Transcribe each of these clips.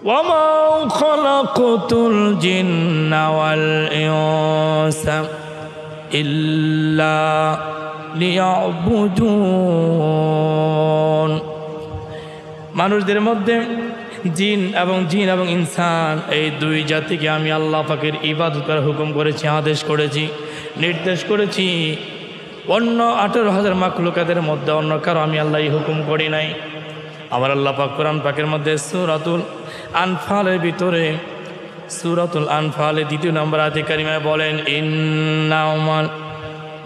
وما خلقت الجن والإنس إلا লিয়াবুদুন। মানুষদের মধ্যে জিন এবং ইনসান এই দুই জাতিকে আমি আল্লাহ পাকের ইবাদত করার হুকুম করেছি, আদেশ করেছি, নির্দেশ করেছি। অন্য 18,000 মাখলুকাতের মধ্যে অন্য কারো আমি আল্লাহ হুকুম করি নাই। আমার আল্লাহ পাক কোরআন পাকের মধ্যে সূরাতুল আনফালের ভিতরে সূরাতুল আনফালের 2 নম্বর আয়াতে কারিমায় বলেন, ইন্নামাল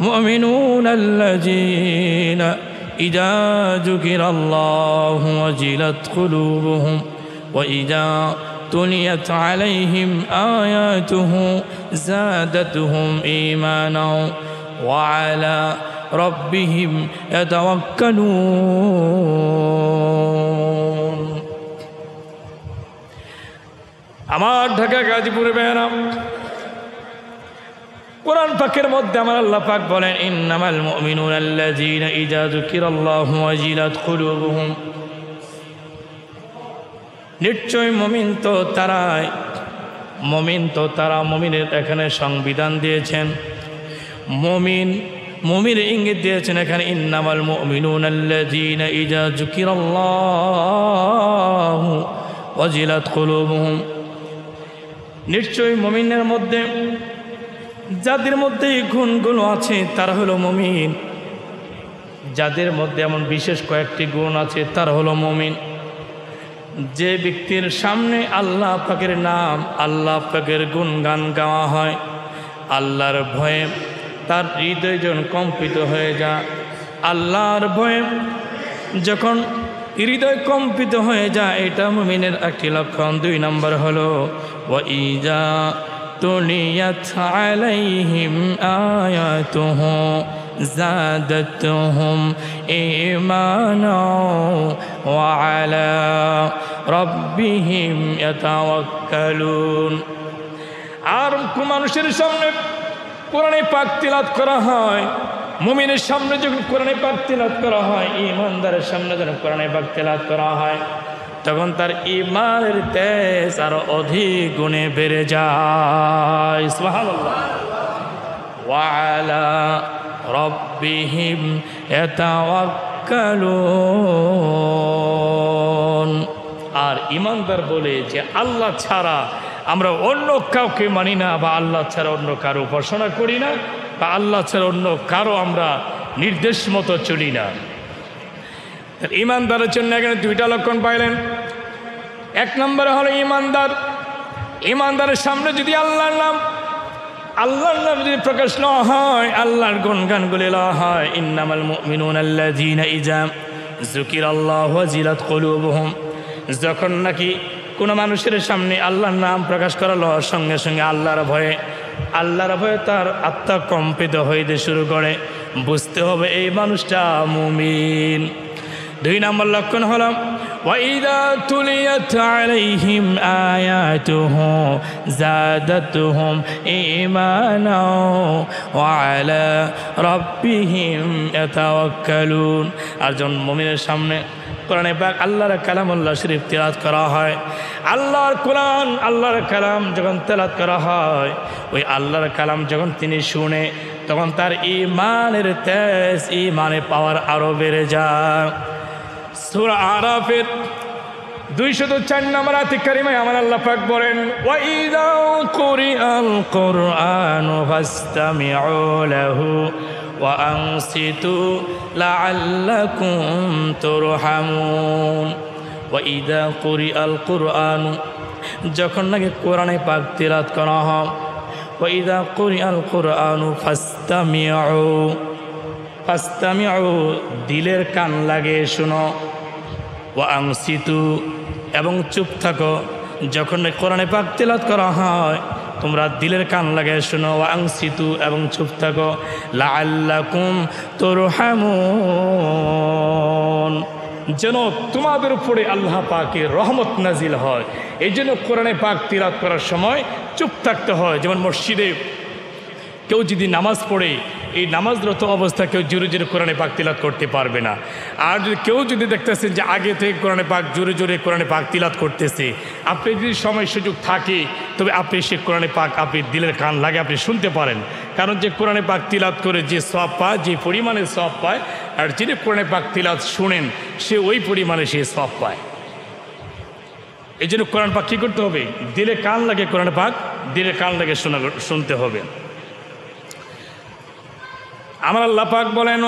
মুমিনুনা আল্লাযীনা ইযা যুকিরাল্লাহু ওয়াজিলাত কুলুবুহুম ওয়া ইযা তুলিয়াত আলাইহিম আয়াতুহু যাদাতুহুম ঈমানা ওয়া আলা রাব্বিহিম ইয়াতাওয়াক্কালুন। আমার ঢাকা গাজীপুরে বেহরাম কোরআন পাকের মধ্যে আমার আল্লাহ পাক বলেন, ইন্নামাল মুমিনুনা আল্লাযীনা ইযা যুকিরাল্লাহু ওয়াজিলাত কুলুবুহুম। নিশ্চয় মুমিন তো তারা মুমিনের এখানে সংবিধান দিয়েছেন, মুমিনের ইঙ্গিত দিয়েছেন এখানে। ইন্নামাল মুমিনুনা আল্লাযীনা ইযা যুকিরাল্লাহু ওয়াজিলাত কুলুবুহুম। নিশ্চয় মুমিনের মধ্যে যাদের মধ্যে এই গুণগুলো আছে তারা হলো মুমিন। যাদের মধ্যে এমন বিশেষ কয়েকটি গুণ আছে তারা হলো মুমিন। যে ব্যক্তির সামনে আল্লাহ পাকের নাম, আল্লাহ পাকের গুণগান গাওয়া হয়, আল্লাহর ভয়ে তার হৃদয় যখন কম্পিত হয়ে যায়, আল্লাহর ভয়ে যখন হৃদয় কম্পিত হয়ে যায়, এটা মুমিনের একটি লক্ষণ। 2 নম্বর হলো ওয়া ইযা তুলিয়াত আলাইহিম আয়াতুহু যাদাতুহুম ঈমানা ওয়া আলা রাব্বিহিম ইয়াতাওয়াক্কালুন। আর মানুষের সামনে কোরআনে পাক তিলাওয়াত করা হয়, মুমিনের সামনে যখন কোরআনে পাক তিলাওয়াত করা হয়, ঈমানদারের সামনে যখন কোরআনে পাক তিলাওয়াত করা হয়, তখন তার ঈমানের তেজ আরো অধিক গুণে বেড়ে যায়। সুবহানাল্লাহ। ওয়া আলা রাব্বিহিম ইয়াতাওয়াক্কালুন। আর ঈমানদার বলে যে আল্লাহ ছাড়া আমরা অন্য কাউকে মানি না, বা আল্লাহ ছাড়া অন্য কারো উপাসনা করি না, বা আল্লাহ ছাড়া অন্য কারো আমরা নির্দেশ মতো চলি না। ঈমানদারের জন্য এখানে 2টা লক্ষণ পাইলেন। 1 নম্বরে হলো ঈমানদারের সামনে যদি আল্লাহর নাম যদি প্রকাশ না হয়, আল্লাহর গুণগানগুলি না হয়। ইন্নামাল মুমিনুনা আল্লাযীনা ইযা যুকিরাল্লাহু ওয়াজিলাত কুলুবুহুম। যখন নাকি কোনো মানুষের সামনে আল্লাহর নাম প্রকাশ করার সঙ্গে সঙ্গে আল্লাহর ভয়ে তার আত্মা কম্পিত হইতে শুরু করে, বুঝতে হবে এই মানুষটা মুমিন। 2 নম্বর লক্ষণ হলো ওয়া ইযা তুলিয়াত আলাইহিম আয়াতুহু যাদাতুহুম ঈমানা ওয়া আলা রাব্বিহিম ইয়াতাওয়াক্কালুন। আর যখন মুমিনের সামনে কোরআনে পাক আল্লাহর কালামুল্লাহ শরীফ তিলাওয়াত করা হয়, আল্লাহর কোরআন, আল্লাহর কালাম যখন তিলাওয়াত করা হয়, ওই আল্লাহর কালাম যখন তিনি শুনে, তখন তার ঈমানের তেজ, ঈমানের পাওয়ার আরো বেড়ে যায়। সূরা আরাফের 204 নম্বর আয়াতে কারিমায় আমার আল্লাহ পাক বলেন, ওয়া ইযা কুরিআল কুরআনু ফাসতামিউ লাহু ওয়া আনসিতু লাআল্লাকুম তুরহামুন। ওয়া ইযা কুরিআল কুরআনু, যখন নাকি কোরআনে পাক তিলাওয়াত করা হয়, ওয়া ইযা কুরিআল কুরআনু ফাসতামিউ, দিলের কান লাগে শুনো, ওয়া আনসিতু, এবং চুপ থাকো। যখন কোরআনে পাক তিলাওয়াত করা হয়, তোমরা দিলের কান লাগায় শোনো, ওয়া আনসিতু, এবং চুপ থাকো, লাআল্লাকুম তুরহামুন, যেন তোমাদের উপরে আল্লাহ পাকের রহমত নাজিল হয়। এই জন্য কোরআনে পাক তিলাওয়াত করার সময় চুপ থাকতে হয়। যেমন মসজিদে কেউ যদি নামাজ পড়ে এই নামাজরত অবস্থা কেউ জোরে জোরে কোরআনে পাক তিলাওয়াত করতে পারবে না। আর কেউ যদি দেখতেছেন যে আগে থেকে কোরআনে পাক জোরে জোরে কোরআনে পাক তিলাওয়াত করতেছে, আপনি যদি সময় সুযোগ থাকে তবে আপনি সে কোরআনে পাক আপনি দিলের কান লাগে আপনি শুনতে পারেন। কারণ যে কোরআনে পাক তিলাওয়াত করে যে সওয়াব পায়, যে পরিমাণে সওয়াব পায়, আর যিনি কোরআনে পাক তিলাওয়াত শুনেন সে ওই পরিমাণে সে সওয়াব পায়। এই জন্য কোরআন পাক কী করতে হবে? দিলে কান লাগে কোরআন পাক দিলে কান লাগে শুনতে হবে। আমার আল্লাহ পাক বলেন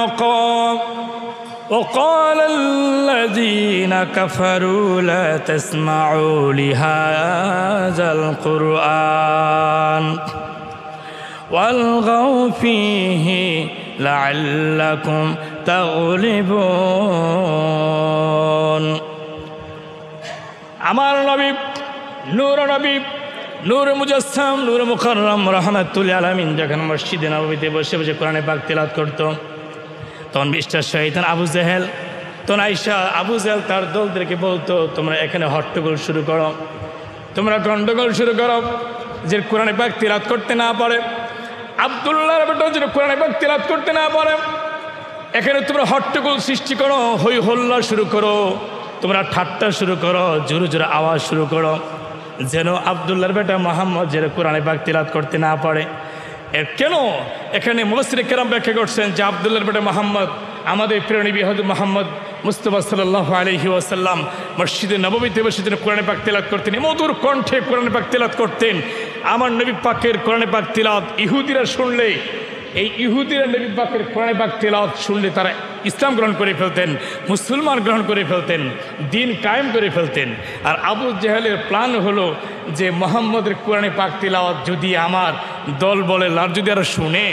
وقال الذين كفروا لا تسمعوا لهذا القرآن والغوا فيه لعلكم تغلبون। আমার নবী নূর মুজাসসাম নূর মুকাররম রাহমাতুল আলামিন যখন মসজিদে নববীতে বসে বসে কোরআনে পাক তেলাওয়াত করত, তখন বিশ্বাস শয়তান আবু জেহেল, তখন আয়েশা আবু জেহেল তার দলদেরকে বলতো, তোমরা এখানে হট্টগোল শুরু করো, তোমরা গন্ডগোল শুরু করো, যে কোরআনে পাক তেলাওয়াত করতে না পারে, আব্দুল্লাহর বেটা যে কোরআনে পাক তেলাওয়াত করতে না পারে, এখানে তোমরা হট্টগোল সৃষ্টি করো, হই হল্লা শুরু করো, তোমরা ঠাট্টা শুরু করো, জোরে জোরে আওয়াজ শুরু করো, যেন আব্দুল্লাহর বেটা মোহাম্মদ যেন কোরআনে পাক তিলাওয়াত করতে না পারে। এর কেন এখানে মুফাসসির কেরাম ব্যাখ্যা করছেন যে আব্দুল্লাহর বেটা মোহাম্মদ আমাদের প্রিয় নবী হযরত মুহাম্মদ মুস্তাফা সাল্লাল্লাহু আলাইহি ওয়াসাল্লাম মসজিদে নববীতে বসে যেন কোরআনে পাক তিলাওয়াত করতেন, মধুর কণ্ঠে কোরআনে পাক তিলাওয়াত করতেন। আমার নবী পাকের কোরআনে পাক তিলাওয়াত ইহুদিরা শুনলে, এই ইহুদিরা নবী পাকের কোরআনে পাক তিলাওয়াত শুনলে তারা ইসলাম গ্রহণ করে ফেলতেন, মুসলমান গ্রহণ করে ফেলতেন, দিন কায়েম করে ফেলতেন। আর আবু জেহেলের প্ল্যান হলো যে মোহাম্মদের কোরআনে পাক তিলাওয়াত যদি আমার দল বলে আর যদি আরো শুনে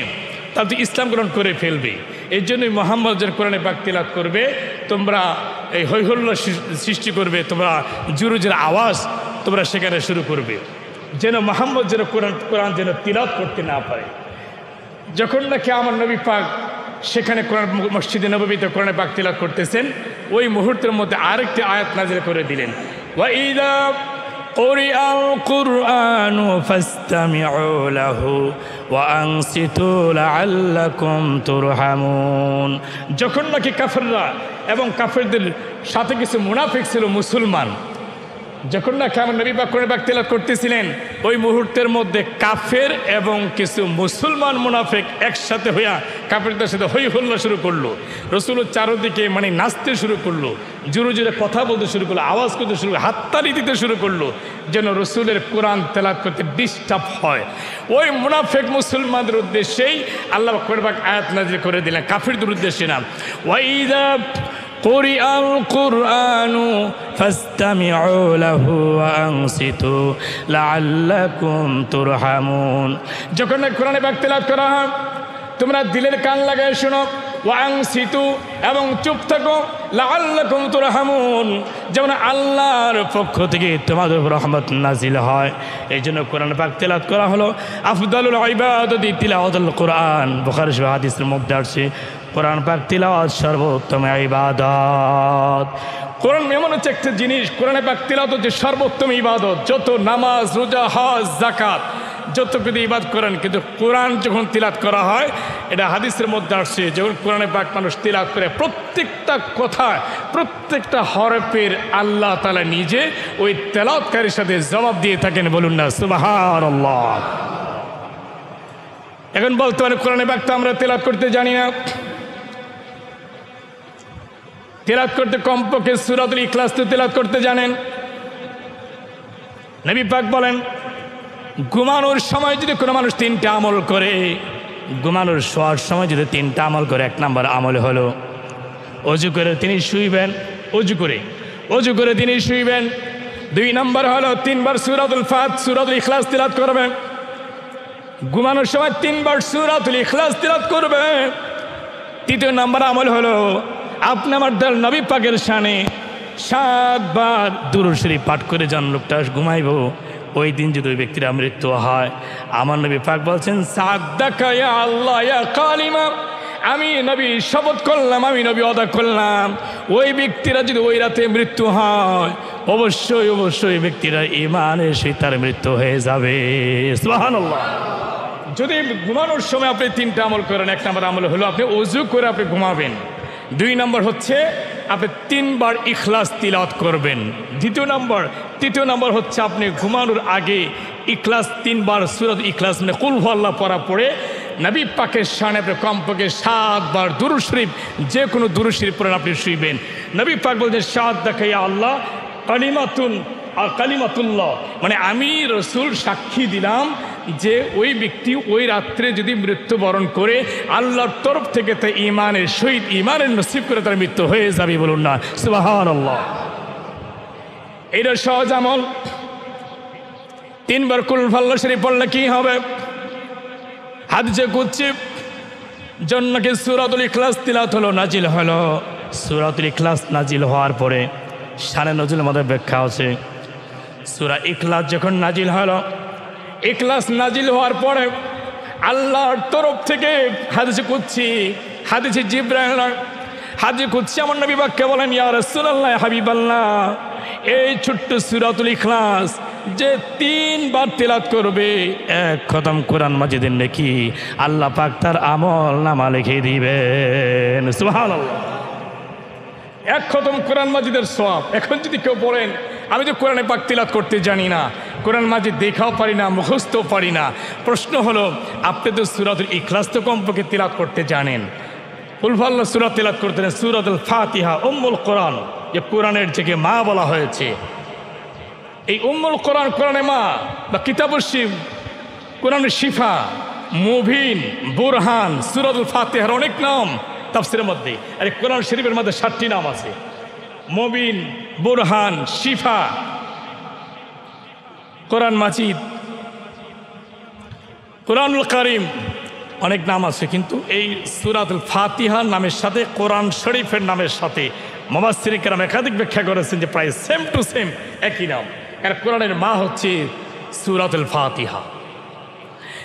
তাহলে তো ইসলাম গ্রহণ করে ফেলবে। এই জন্যই মোহাম্মদ যে কোরআনে পাক তিলাওয়াত করবে, তোমরা এই হৈহল্লা সৃষ্টি করবে, তোমরা জোরে জোরে আওয়াজ তোমরা সেখানে শুরু করবে, যেন মোহাম্মদ যেন কোরআন যেন তিলাওয়াত করতে না পারে। যখন নাকি আমার নবী পাক সেখানে কোরআন মসজিদে নববীতে কোরআনে পাক তিলাওয়াত করতেছেন, ওই মুহূর্তের মধ্যে আরেকটি আয়াত নাযিল করে দিলেন, ওয়াইদা কুরিআল কুরআনু ফাসতামিউ লাহু ওয়া আনসিতু লাআল্লাকুম তুরহামুন। যখন নাকি কাফেররা এবং কাফেরদের সাথে কিছু মুনাফিক ছিল মুসলমান, যখন নাকি আমার নবী পাক কোরআন পাক তিলাওয়াত করতেছিলেন, ওই মুহূর্তের মধ্যে কাফের এবং কিছু মুসলমান মুনাফিক একসাথে হইয়া কাফেরদের সাথে হই হল্লা শুরু করলো, রসুলের চারদিকে মানে নাচতে শুরু করলো, জোরে জোরে কথা বলতে শুরু করলো, আওয়াজ করতে শুরু করলো, হাততালি দিতে শুরু করলো, যেন রসুলের কোরআন তেলাওয়াত করতে ডিস্টার্ব হয়। ওই মুনাফিক মুসলমানদের উদ্দেশ্যেই আল্লাহ কোরআন পাক আয়াত নাযিল করে দিলেন, কাফেরদের উদ্দেশ্যে না। ওয়াইদা কুরিআল কুরআনু ফাসতামিউ লাহু ওয়া আনসিতু লাআল্লাকুম তুরহামুন। যখন কোরআনে পাক তেলাওয়াত করা হয় তোমরা দিলের কান লাগায় শোনো, ওয়া আনসিতু এবং চুপ থাকো, লাআল্লাকুম তুরহামুন, যেমন আল্লাহর পক্ষ থেকে তোমাদের উপর রহমত নাজিল হয়। এই জন্য কোরআন পাক তেলাওয়াত করা হলো। আফদালুল ইবাদাতি তিলাওয়াতুল কোরআন, বুখারী শরীফ হাদিসের মধ্যে আসছে কোরআন পাক তিলাওয়াত সর্বোত্তম ইবাদত। কোরআন এমন হচ্ছে একটা জিনিস, কোরআন পাক তিলাওয়াত হচ্ছে সর্বোত্তম ইবাদত। যত নামাজ, রোজা, হজ, যাকাত যত কিছু ইবাদত করেন, কিন্তু কোরআন যখন তিলাওয়াত করা হয়, এটা হাদিসের মধ্যে আসছে, যখন কোরআনে পাক মানুষ তিলাওয়াত করে প্রত্যেকটা কথা, প্রত্যেকটা হরফের আল্লাহ তাআলা নিজে ওই তেলাওয়াতকারীর সাথে জবাব দিয়ে থাকেন। বলুন না সুবহানাল্লাহ। এখন বলতে পারে কোরআনে পাক তো আমরা তেলাওয়াত করতে জানি না। তেলাওয়াত করতে কমপক্ষে সূরাতুল ইখলাস তো তেলাওয়াত করতে জানেন। নবী পাক বলেন, ঘুমানোর সময় যদি কোনো মানুষ তিনটা আমল করে, ঘুমানোর শোয়ার সময় যদি তিনটা আমল করে, এক নাম্বার আমল হলো অজু করে তিনি শুইবেন, অজু করে তিনি শুইবেন। 2 নাম্বার হলো 3 বার সূরাতুল ইখলাস তেলাওয়াত করবেন। ঘুমানোর সময় 3 বার সূরাতুল ইখলাস তেলাওয়াত করবেন। 3 নাম্বার আমল হলো আপনি আমার দল নবী পাকের শানে 7 বার দুরূদ শরীফ পাঠ করে যান, লোকটা ঘুমাইব। ওই দিন যদি ওই ব্যক্তির মৃত্যু হয়, আমার নবী পাক বলছেন, সাদ্দাকা ইয়া আল্লাহ ইয়া কালিমা, আমি নবী শপথ করলাম, আমি নবী ওয়াদা করলাম, ওই ব্যক্তিরা যদি ওই রাতে মৃত্যু হয়, অবশ্যই ব্যক্তিরা ঈমানের সহিত তার মৃত্যু হয়ে যাবে। সুবহানাল্লাহ। যদি ঘুমানোর সময় আপনি 3টা আমল করেন, 1 নম্বর আমল হলো আপনি ওযু করে আপনি ঘুমাবেন। 2 নম্বর হচ্ছে আপনি 3 বার ইখলাস তিলাওয়াত করবেন। তৃতীয় নম্বর হচ্ছে আপনি ঘুমানোর আগে ইখলাস 3 বার সূরা ইখলাস মানে কুল হুয়াল্লাহ পড়া পড়ে নবী পাকের শানে আপনি কমপক্ষে 7 বার দুরূদ শরীফ, যে কোনো দুরূদ শরীফ পড়ে আপনি শুইবেন। নবী পাক বলেন শাহাদাকা ইয়া আল্লাহ কালিমাতুন আর কালিমাতুল্লাহ, মানে আমি রসুল সাক্ষী দিলাম যে ওই ব্যক্তি ওই রাত্রে যদি মৃত্যুবরণ করে আল্লাহর তরফ থেকে তা ঈমানের সহিত ঈমানের নসিব করে তার মৃত্যু হয়ে যাবে। বলুন না সুবহানাল্লাহ। এইটা সহজ আমল। 3 বার কুল হুয়াল্লাহ শরীফ পড়লে কি হবে? হাদিসে কুদসি জন্নকে সূরাতুল ইখলাস তিলাওয়াত হলো, নাজিল হলো। সূরাতুল ইখলাস নাজিল হওয়ার পরে শানে নজুলের মধ্যে ব্যাখ্যা আছে। সূরা ইখলাস যখন নাজিল হলো, ইখলাস নাজিল হওয়ার পরে আল্লাহর তরফ থেকে হাদিসে কুদসি, হাদিসে জিবরাইল, হাদিসে কুদসি আমার নবী পাককে বলেন ইয়া রাসূলুল্লাহ হাবিবাল্লাহ, এই ছোট্ট সূরাতুল ইখলাস যে 3 বার তিলাওয়াত করবে 1 খতম কোরআন মাজিদের নেকি আল্লাহ পাক তার আমল নামা লিখে দিবেন। সুবহানাল্লাহ। 1 খতম কোরআন মাজিদের সওয়াব। এখন যদি কেউ বলেন আমি তো কোরআনে পাক তিলাওয়াত করতে জানি না, কোরআন মাজিদ দেখাও পারি না, মুখস্থও পারি না, প্রশ্ন হলো আপনি তো সূরাতুল ইখলাস তো কমপক্ষে তিলাওয়াত করতে জানেন। কুল হুয়াল্লাহ সূরা তিলাওয়াত করতেন, সূরাতুল ফাতিহা উম্মুল কোরআন, যে কোরআনের থেকে মা বলা হয়েছে। এই উম্মুল কোরআন, কোরআনে মা বা কিতাবুশ শিফ, কোরআনের শিফা, মুবিন, বুরহান, সূরাতুল ফাতিহার অনেক নাম তাফসীরের মধ্যে। আর কোরআন শরীফের মধ্যে 7টি নাম আছে, মুবিন, বুরহান, শিফা, কোরআন মাজিদ, কোরআনুল কারীম, অনেক নাম আছে। কিন্তু এই সূরাতুল ফাতিহার নামের সাথে কোরআন শরীফের নামের সাথে মুফাসসিরিন কেরাম একাধিক ব্যাখ্যা করেছেন যে প্রায় সেম টু সেম একই নাম। আর কোরআনের মা হচ্ছে সূরাতুল ফাতিহা।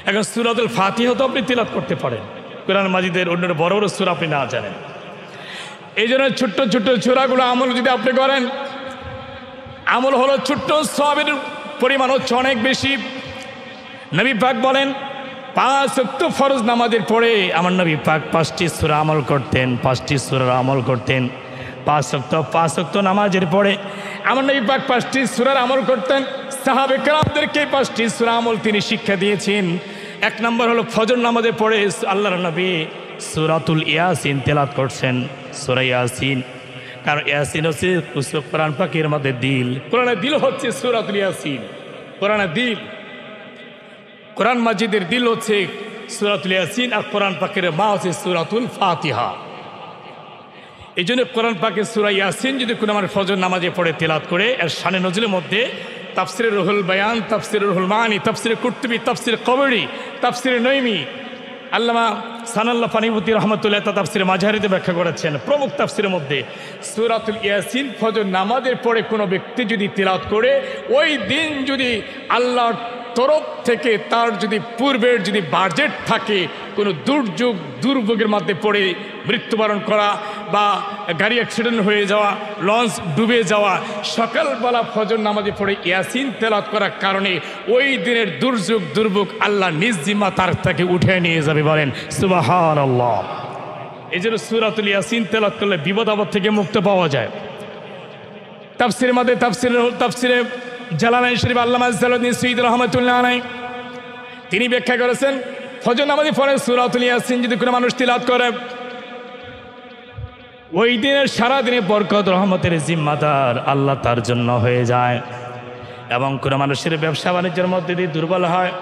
এখন সূরাতুল ফাতিহা তো আপনি তিলাওয়াত করতে পারেন, কোরআন মাজিদের অন্য বড় বড় সূরা আপনি না জানেন। এই জন্য ছোট্ট ছোট্ট সূরাগুলো আমল যদি আপনি করেন, আমল হলো ছোট্ট, সওয়াবের পরিমাণ হচ্ছে অনেক বেশি। নবী পাক বলেন 5 ওয়াক্ত ফরজ নামাজের পরে আমার নবী পাক 5টি সূরা আমল করতেন, 5টি সূরার আমল করতেন। 5 ওয়াক্ত নামাজের পরে আমার নবী পাক 5টি সূরার আমল করতেন। সাহাবে কেরামদেরকে 5টি সূরা আমল তিনি শিক্ষা দিয়েছেন। 1 নম্বর হলো ফজর নামাজের পরে আল্লাহর নবী সূরাতুল ইয়াসিন তেলাওয়াত করছেন, সূরা ইয়াসিন। কারণ ইয়াসিন হচ্ছে কোরআন পাকের মধ্যে দিল, কোরআনের দিল হচ্ছে সূরাতুল ইয়াসিন। কোরআনের দিল, কোরআন মাজিদের দিল হচ্ছে সূরাতুল ইয়াসিন, আর কোরআন পাকের মা হচ্ছে সূরাতুল ফাতিহা। এই জন্য কোরআন পাকের সূরা ইয়াসিন যদি কোনো আমার ফজর নামাজে পড়ে তেলাওয়াত করে, আর শানে নজরুলের মধ্যে তাফসিরে রুহুল বায়ান, তাফসিরে রুহুল মানি, তাফসিরে কুরতুবি, তাফসিরে কবরী, তাফসিরে নঈমি, আল্লামা সানাল্লাহ ফানিবুতি রহমতুল্লাহ তাফসিরে মাঝহারিতে ব্যাখ্যা করেছেন। প্রমুখ তাফসিরের মধ্যে সূরাতুল ইয়াসিন ফজর নামাজের পরে কোনো ব্যক্তি যদি তিলাওয়াত করে, ওই দিন যদি আল্লাহর তরফ থেকে তার যদি পূর্বের যদি বাজেট থাকে, কোনো দুর্যোগ দুর্ভোগের মধ্যে পড়ে মৃত্যুবরণ করা বা গাড়ি অ্যাক্সিডেন্ট হয়ে যাওয়া, লঞ্চ ডুবে যাওয়া, সকালবেলা ফজর নামাজে পড়ে ইয়াসিন তেলাওয়াত করার কারণে ওই দিনের দুর্যোগ দুর্ভোগ আল্লাহ নিজ জিম্মা তার থেকে উঠে নিয়ে যাবে। বলেন সুবহানাল্লাহ। এই জন্য সূরাতুল ইয়াসিন তেলাওয়াত করলে বিপদ আপদ থেকে মুক্ত পাওয়া যায়। তাফসিরের মধ্যে তাফসিরে জালালাইন শরীফ আল্লামা জালালউদ্দিন সুয়ুতী রহমাতুল্লাহ আলাইহি তিনি ব্যাখ্যা করেছেন, ফজর নামাজে পড়ে সূরাতুল ইয়াসিন যদি কোনো মানুষ তিলাওয়াত করে, ওই দিনের সারাদিনে বরকত রহমতের জিম্মাদার আল্লাহ তার জন্য হয়ে যায়। এবং কোনো মানুষের ব্যবসা বাণিজ্যের মধ্যে দিয়ে দুর্বল হয়,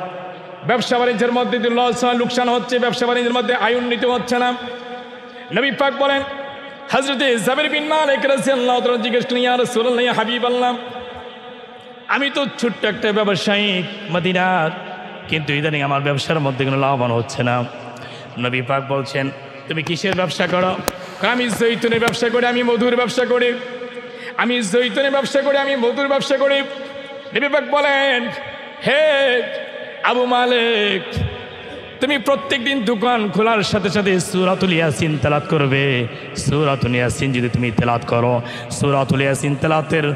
ব্যবসা বাণিজ্যের মধ্যে দিয়ে লস হয়, লোকসান হচ্ছে, ব্যবসা বাণিজ্যের মধ্যে আয় উন্নীত হচ্ছে না, নবী পাক বলেন, হযরতে জাবির বিন মালিক রাদিয়াল্লাহু তাআলা জিজ্ঞেস করলেন, ইয়া রাসূলুল্লাহ, ইয়া হাবিবাল্লাহ, আমি তো ছোট্ট একটা ব্যবসায়ী মদিনার, কিন্তু ইদানিং আমার ব্যবসার মধ্যে কোনো লাভবান হচ্ছে না। নবী পাক বলছেন, তুমি কিসের ব্যবসা করো? আমি জৈতুনের ব্যবসা করি, আমি মধুর ব্যবসা করি, আমি জৈতুনের ব্যবসা করি, আমি মধুর ব্যবসা করি। নবী পাক বলেন, হে আবু মালিক, তুমি প্রত্যেক দিন দোকান খোলার সাথে সাথে সূরাতুল ইয়াসিন তেলাওয়াত করবে। সূরাতুল ইয়াসিন যদি তুমি তেলাওয়াত করো, সূরাতুল ইয়াসিন তেলাওয়াতের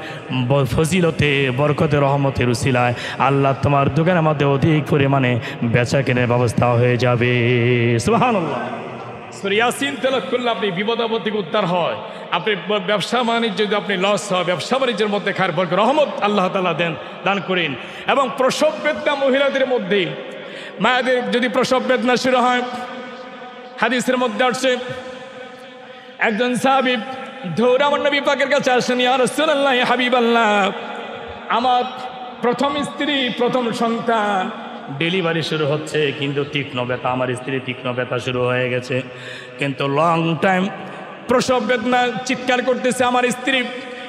ফজিলতে, বরকতে, রহমতের উসিলায় আল্লাহ তোমার দোকানের মধ্যে অধিক পরিমাণে বেচা কেনার ব্যবস্থা হয়ে যাবে। সুবহানাল্লাহ। সূরা ইয়াসিন তেলাওয়াত করলে আপনি বিপদ আপদ থেকে উদ্ধার হয়। আপনি ব্যবসা বাণিজ্য যদি আপনি লস হয়, ব্যবসা বাণিজ্যের মধ্যে খায়ের বরকত রহমত আল্লাহ তাআলা দান করেন। এবং প্রসব বেদনা মহিলাদের মধ্যে, মায়েদের যদি প্রসব বেদনা শুরু হয়, হাদিসের মধ্যে আসছে একজন সাহাবী দৌড়ে আমার নবী পাকের কাছে আসেন, ইয়া রাসূলুল্লাহ, ইয়া হাবিবাল্লাহ, আমার প্রথম স্ত্রী, প্রথম সন্তান, ডেলিভারি শুরু হচ্ছে, কিন্তু তীক্ষ্ণ ব্যথা, আমার স্ত্রীর তীক্ষ্ণ ব্যথা শুরু হয়ে গেছে, কিন্তু লং টাইম প্রসব বেদনা, চিৎকার করতেছে আমার স্ত্রী।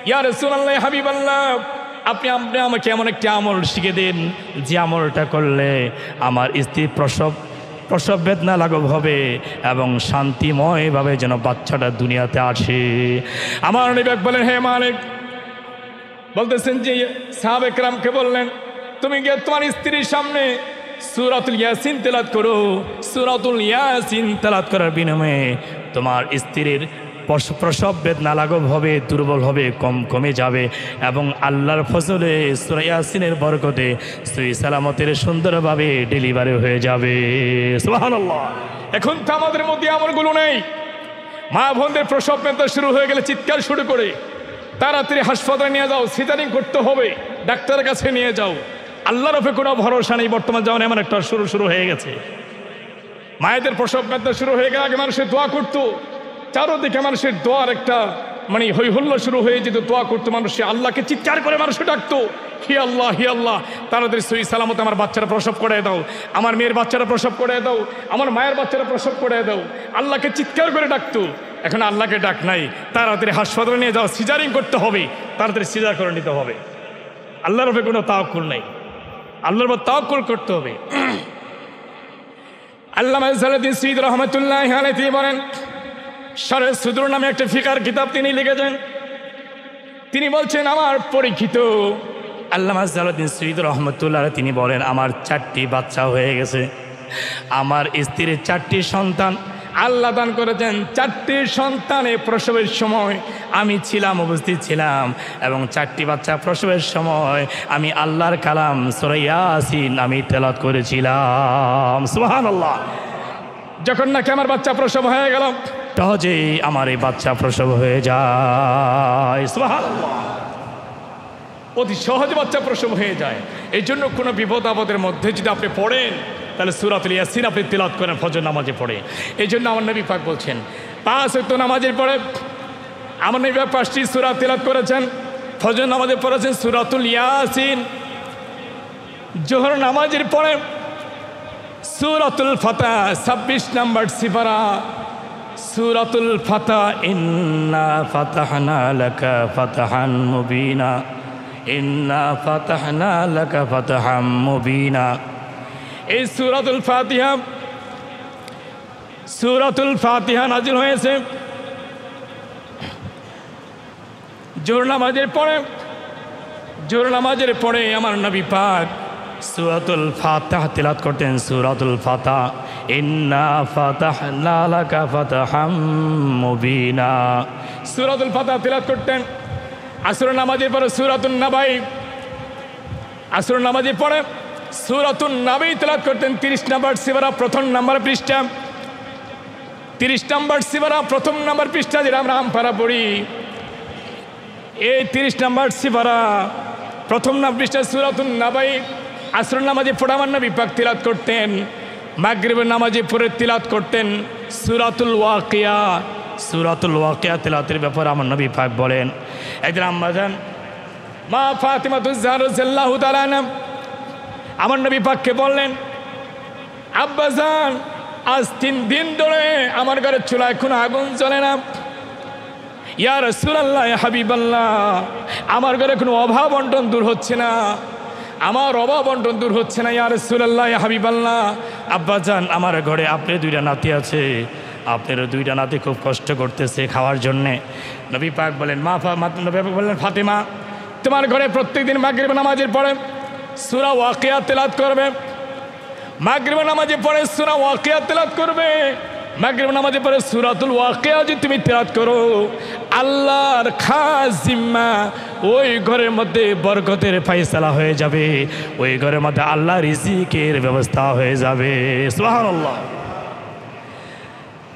ইয়া রাসূলুল্লাহ, ইয়া হাবিবাল্লাহ, আপনি আমাকে এমন একটি আমল শিখে দিন যে আমলটা করলে আমার স্ত্রী প্রসব বেদনা লাঘব হবে এবং শান্তিময়ভাবে যেন বাচ্চাটা দুনিয়াতে আসে। আমার নবী বলেন, হে মালিক, বলতেছেন যে সাহাবে কেরামকে বললেন, তুমি গিয়ে তোমার স্ত্রীর সামনে সূরাতুল ইয়াসিন তেলাওয়াত করো। সূরাতুল ইয়াসিন তেলাওয়াত করার বিনিময়ে তোমার স্ত্রীর প্রসব বেদনা লাঘব হবে, দুর্বল হবে, কমে যাবে এবং আল্লাহর ফজলে সূরা ইয়াসিনের বরকতে সহি সালামতের সুন্দরভাবে ডেলিভারি হয়ে যাবে। সুবহানাল্লাহ। এখন তো আমাদের মধ্যে আমলগুলো নেই। মা বোনদের প্রসব বেদনা শুরু হয়ে গেলে চিৎকার শুরু করে, তাড়াতাড়ি হাসপাতালে নিয়ে যাও, সিজারিং করতে হবে, ডাক্তারের কাছে নিয়ে যাও। আল্লাহর উপরে কোনো ভরসা নেই। বর্তমান যেমন এমন একটা শুরু হয়ে গেছে। মায়েদের প্রসব বেদনা শুরু হয়ে গেলে আগে মানুষের দোয়া করতো, চারোদিকে মানুষের দোয়ার একটা হই হল্লা শুরু হয়ে যেত, দোয়া করতো মানুষে, আল্লাহকে চিৎকার করে মানুষকে ডাকতো, হি আল্লাহ, হি আল্লাহ, তাড়াতাড়ি সহি সালামতে আমার বাচ্চারা প্রসব করে দাও, আমার মেয়ের বাচ্চারা প্রসব করে দাও, আমার মায়ের বাচ্চারা প্রসব করে দাও, আল্লাহকে চিৎকার করে ডাকতো। এখন আল্লাহকে ডাক নাই, তাড়াতাড়ি হাসপাতালে নিয়ে যাও, সিজারিং করতে হবে, তাড়াতাড়ি সিজার করে নিতে হবে। আল্লাহর উপরে কোনো তাওয়াক্কুল নাই, আল্লাহর উপর তাওয়াক্কুল করতে হবে। আল্লামা জালালউদ্দিন সুয়ুতী রাহমাতুল্লাহি আলাইহি তিনি বলেন, শারহ সুদূর নামে একটা ফিকার কিতাব তিনি লিখেছেন। তিনি বলছেন, আমার পরীক্ষিত আল্লামা জালালউদ্দিন সুয়ুতী রাহমাতুল্লাহি আলাইহি তিনি বলেন, আমার 4টি বাচ্চা হয়ে গেছে, আমার স্ত্রীর 4টি সন্তান আল্লাহ দান করেছেন। 4টি সন্তানের প্রসবের সময় আমি ছিলাম, উপস্থিত ছিলাম, এবং 4টি বাচ্চা প্রসবের সময় আমি আল্লাহর কালাম সূরা ইয়াসিন আমি তেলাওয়াত করেছিলাম। সুবহানাল্লাহ। যখন নাকি আমার বাচ্চা প্রসব হয়ে গেল, সহজেই আমার এই বাচ্চা প্রসব হয়ে যায়। সুবহানাল্লাহ। অতি সহজে বাচ্চা প্রসব হয়ে যায়। এই জন্য কোনো বিপদ আপদের মধ্যে যদি আপনি পড়েন, তাহলে সূরাতুল ইয়াসিন আপনি তেলাওয়াত করেন ফজর নামাজে পড়ে। এই জন্য আমার নবী পাক বলছেন, 5 ওয়াক্ত নামাজের পরে আমার নবী পাক 5টি সূরা তেলাওয়াত করেছেন। ফজর নামাজে পড়েছেন সূরাতুল ইয়াসিন, জোহর নামাজের পরে সূরাতুল ফাতিহা 26 নম্বর সিপারা, সূরাতুল ফাতিহা, ইন্না ফাতাহনা লাকা ফাতহান মুবিনা, ইন্না ফাতাহনা লাকা ফাতহাম মুবিনা। এই সূরাতুল ফাতিহা নাজিল হয়েছে জোহর নামাজের পরে আমার নবী পাক সূরাতুল ফাতিহা তেলাওয়াত করতেন। সূরাতুল ফাতিহা, ইন্না ফাতাহনা লাকা ফাতহাম মুবিনা, সূরাতুল ফাতিহা তেলাওয়াত করতেন। আসরের নামাজের পরে সূরাতুন নাবাই, আসরের নামাজের পরে সূরাতুন নাবাই তেলাওয়াত করতেন। 30 নম্বর সিপারা, প্রথম নম্বর পৃষ্ঠা, 30 নম্বর সিপারা, প্রথম নম্বর পৃষ্ঠা, যেটা আমরা আমপারা পড়ি। এই 30 নম্বর সিপারা, প্রথম নম্বর পৃষ্ঠা সূরাতুন নাবাই আসরের নামাজে পড়ে আমার নবী পাক তিলাওয়াত করতেন। মাগরিবের নামাজে পড়ে তিলাওয়াত করতেন সূরাতুল ওয়াকিয়া। সূরাতুল ওয়াকিয়া তিলাওয়াতের ব্যাপারে আমার নবী পাক বলেন, একদিন আম্মাজান মা ফাতিমাতুজ জাহরা রাদিয়াল্লাহু তাআলা আনহা আমার নবী পাককে বললেন, আব্বাজান আজ 3 দিন ধরে আমার ঘরের চুলায় কোনো আগুন জ্বলে না। ইয়া রাসূলুল্লাহ, ইয়া হাবিবাল্লাহ, আমার ঘরে কোনো অভাব অনটন দূর হচ্ছে না, আমার অভাব অনটন দূর হচ্ছে না। ইয়া রাসূলুল্লাহ, ইয়া হাবিবাল্লাহ, আব্বাজান আমার ঘরে আপনার 2টা নাতি আছে, আপনার 2টা নাতি খুব কষ্ট করতেছে খাওয়ার জন্যে। নবী পাক বলেন, নবী পাক বললেন, ফাতেমা তোমার ঘরে প্রত্যেক দিন মাগরিব নামাজের পরে সূরা ওয়াকিয়া তেলাওয়াত করবে। মাগরিবের নামাজে পড়ে সূরা ওয়াকিয়া তেলাওয়াত করবে। মাগরিবের নামাজে পড়ে সূরাতুল ওয়াকিয়া যদি তুমি তেলাওয়াত করো, আল্লাহর খাস জিম্মা ওই ঘরের মধ্যে বরকতের ফয়সালা হয়ে যাবে, ওই ঘরের মধ্যে আল্লাহ রিজিকের ব্যবস্থা হয়ে যাবে। সুবহানাল্লাহ।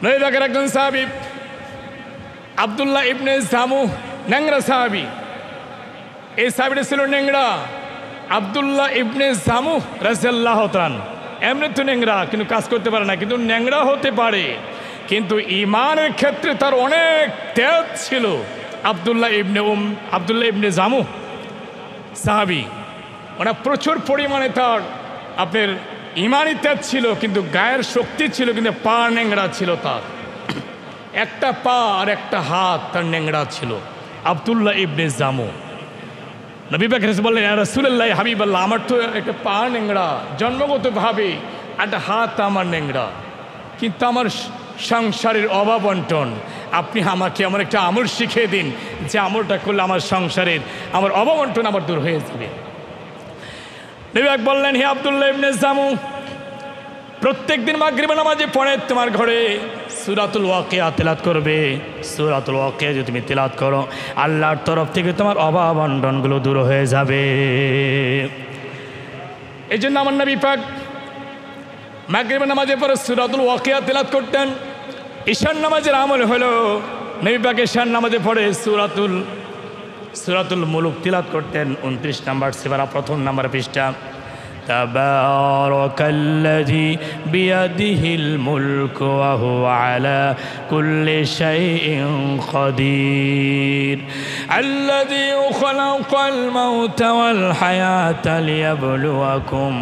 নবী পাকের একজন সাহাবী আব্দুল্লাহ ইবনে জামু, ন্যাংরা সাহাবী। এই সাহাবীটা ছিল ন্যাংরা, আব্দুল্লাহ ইবনে জামু রাদিয়াল্লাহু তাআলা। এমনি তো ন্যাংরা, কিন্তু কাজ করতে পারে না, কিন্তু ন্যাংরা হতে পারে, কিন্তু ইমানের ক্ষেত্রে তার অনেক তেজ ছিল। আব্দুল্লাহ ইবনে জামু সাহাবী, ওনার প্রচুর পরিমাণে তার আপনার ইমানি তেজ ছিল, কিন্তু গায়ের শক্তি ছিল, কিন্তু পা ন্যাংরা ছিল। তার একটা পা আর একটা হাত তার ন্যাংরা ছিল। আব্দুল্লাহ ইবনে জামু নবী পাক বললেন, ইয়া রাসূলুল্লাহ, হাবিবাল্লাহ, আমার তো একটা পা ন্যাংরা জন্মগতভাবে, একটা হাত আমার ন্যাংরা, কিন্তু আমার সংসারের অভাব অন্টন, আপনি আমাকে আমার একটা আমল শিখিয়ে দিন, যে আমলটা করলে আমার সংসারের আমার অভাব অন্টন আমার দূর হয়ে যাবে। নবী পাক বললেন, হে আব্দুল্লাহ ইবনে জামু, প্রত্যেক দিন মাগরিবের নামাজে পড়ে তোমার ঘরে সূরাতুল ওয়াকিয়া তেলাওয়াত করবে। সূরাতুল ওয়াকিয়া যদি তুমি তেলাওয়াত করো, আল্লাহর তরফ থেকে তোমার অভাব অন্টনগুলো দূর হয়ে যাবে। এই জন্য আমার নবী পাক মাগরিবের নামাজে পড়ে সূরাতুল ওয়াকিয়া তেলাওয়াত করতেন। ঈশার নামাজের আমল হলো নবী পাক ঈশার নামাজে পড়ে সূরাতুল মুলুক তেলাওয়াত করতেন। 29 নম্বর সূরা, 1 নম্বর পৃষ্ঠা। তাবারাকাল্লাযী বিয়াদিহিল মুলক ওয়া হুয়া আলা কুল্লি শাইইন কাদির আল্লাযী খালাকাল মাউতা ওয়াল হায়াতা লিয়াবলুয়াকুম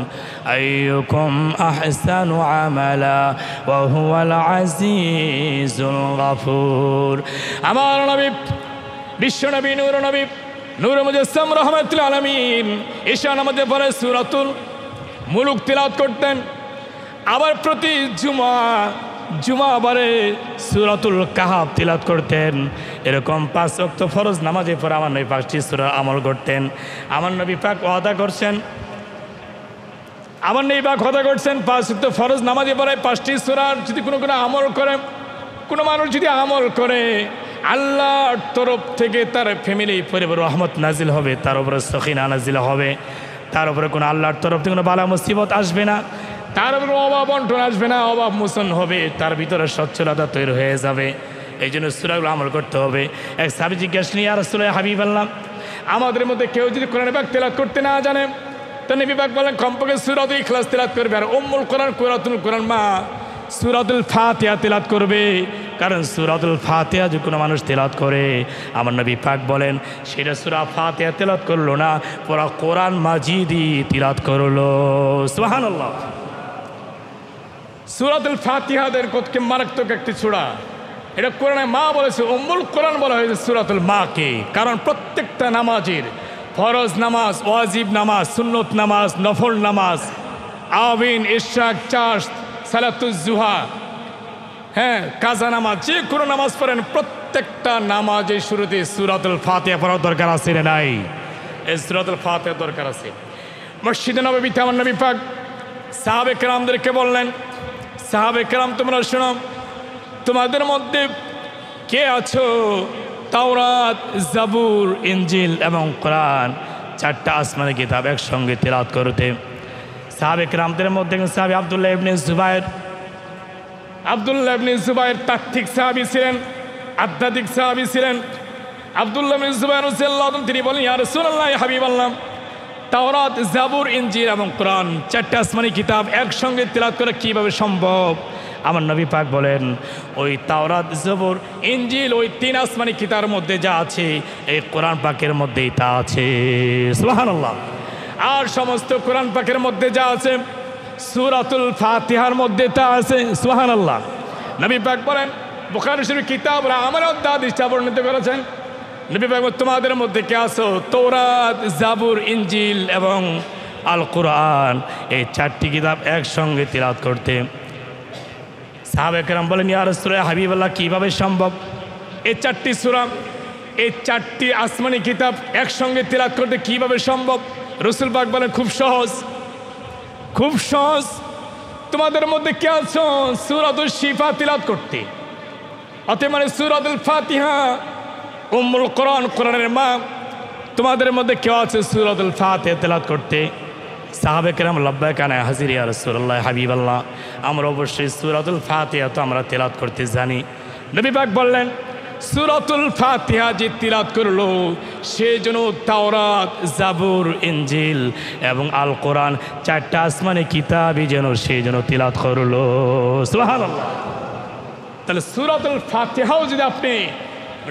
আইয়ুকুম আহসানু আমালা ওয়া হুয়াল আজিজুল গফুর। আমার নবী, বিশ্বনবী, নূর নবী, নূর মুজাসসাম রাহমাতুল আলামিন ঈশা নামাজে পড়ে সূরাতুল মুলুক তিলাওয়াত করতেন। আবার প্রতি জুমাবারে সূরাতুল কাহাফ তিলাওয়াত করতেন। এরকম 5 ওয়াক্ত ফরজ নামাজে পড়ে আমার নবী 5টি সূরা আমল করতেন। আমার নবী পাক ওয়াদা করছেন, 5 ওয়াক্ত ফরজ নামাজে পড়ে 5টি সূরার যদি কোনো আমল করে, কোনো মানুষ যদি আমল করে, আল্লাহর তরফ থেকে তার ফ্যামিলি পরিবার রহমত নাজিল হবে, তার উপরে সখিনা নাজিল হবে, তার উপরে কোনো আল্লাহর তরফ থেকে কোনো বালা মুসিবত আসবে না, তার উপরে অভাব অন্টন আসবে না, অভাব মোচন হবে, তার ভিতরে সচ্ছলতা তৈরি হয়ে যাবে। এই জন্য সূরাগুলো আমল করতে হবে। এক সাহাবী জিজ্ঞেস নিয়ে, ইয়া রাসূলুল্লাহ, হাবিবাল্লাহ, আমাদের মধ্যে কেউ যদি কোরআন পাক তেলাওয়াত করতে না জানে, তো নবী পাক বলেন কমপক্ষে সূরাতুল ইখলাস তেলাওয়াত করবে, আর উম্মুল কোরআন কুরাতুল কোরআন মা সূরাতুল ফাতিহা তেলাওয়াত করবে। কারণ সূরাতুল ফাতিহা যে কোনো মানুষ তেলাওয়াত করে, আমার নবী পাক বলেন, সেটা সূরা ফাতিহা তেলাওয়াত করলো না, পুরা কোরআন মাজিদই তেলাওয়াত করলো। সুবহানাল্লাহ। সূরাতুল ফাতিহাদের কতকে মারাত্মক একটি সূরা, এটা কোরআনে মা বলেছে, উম্মুল কোরআন বলা হয়েছে সূরাতুল মাকে। কারণ প্রত্যেকটা নামাজের, ফরজ নামাজ, ওয়াজিব নামাজ, সুন্নত নামাজ, নফল নামাজ, আবিন, ইশরাক, চাশ, সালাতুজ জুহা, কাজা নামাজ, যে কোনো নামাজ পড়েন, প্রত্যেকটা নামাজের শুরুতে সূরাতুল ফাতিহা পড়ার দরকার আছে না নাই? এই সূরাতুল ফাতিহার দরকার আছে। মসজিদে নববীতে আমার নবী পাক সাহাবে কেরামদেরকে বললেন, সাহাবে কেরাম, তোমরা শোনো, তোমাদের মধ্যে কে আছো তাওরাত, জাবুর, ইনজিল এবং কোরআন 4টা আসমানি কিতাব একসঙ্গে তেলাওয়াত করতে? সাহাবে কেরামদের মধ্যে সাহাবী আব্দুল্লাহ ইবনে জুবায়ের তাত্ত্বিক সাহাবী ছিলেন, আধ্যাত্মিক সাহাবী ছিলেন। আব্দুল্লাহ ইবনে জুবায়ের রাদিয়াল্লাহু আনহু তিনি বলেন, ইয়া রাসূলুল্লাহ, হাবিবাল্লাহ, তাওরাত, জাবুর, ইনজিল এবং কোরআন 4টা আসমানি কিতাব একসঙ্গে তেলাওয়াত করা কিভাবে সম্ভব? আমার নবী পাক বলেন, ওই তাওরাত, জাবুর, ইনজিল, ওই 3 আসমানি কিতাবের মধ্যে যা আছে, এই কোরআন পাকের মধ্যেই তা আছে। সুবহানাল্লাহ। আর সমস্ত কোরআন পাকের মধ্যে যা আছে, সূরাতুল ফাতিহার মধ্যে তা আছে। সুবহানাল্লাহ। নবী পাক বলেন, বুখারী শরীফ কিতাবুল আমাল হাদিসটা বর্ণিত করেছেন, নবী পাক তোমাদের মধ্যে কে আছো তাওরাত, জাবুর, ইনজিল এবং আল কোরআন, এই 4টি কিতাব একসঙ্গে তিলাওয়াত করতে? সাহাবে কেরাম বলেন, ইয়া রাসূলুল্লাহ, হাবিবাল্লাহ, কিভাবে সম্ভব? এই 4টি সূরা, এই 4টি আসমানি কিতাব একসঙ্গে তিলাওয়াত করতে কিভাবে সম্ভব? রাসূল পাক বলেন, খুব সহজ, খুব সহজ। তোমাদের মধ্যে কে আছো সূরাতুল শিফা তিলাওয়াত করতে? অতএব মানে সূরাতুল ফাতিহা উম্মুল কোরআন, কোরআনের মা। তোমাদের মধ্যে কেউ আছে সূরাতুল ফাতিহা তিলাওয়াত করতে? সাহাবে কেরাম লাব্বাইক আনা হাজির ইয়া রাসূলুল্লাহ হাবিবাল্লাহ, আমরা অবশ্যই সূরাতুল ফাতিহা তো আমরা তিলাওয়াত করতে জানি। নবী পাক বললেন, সূরাতুল ফাতিহা যে তিলাওয়াত করলো সে যেন তাওরাত, জাবুর, ইনজিল এবং আল কোরআন চারটা আসমানি কিতাবই যেন সে যেন তিলাওয়াত করলো। সুবহানাল্লাহ। তাহলে সূরাতুল ফাতিহাও যদি আপনি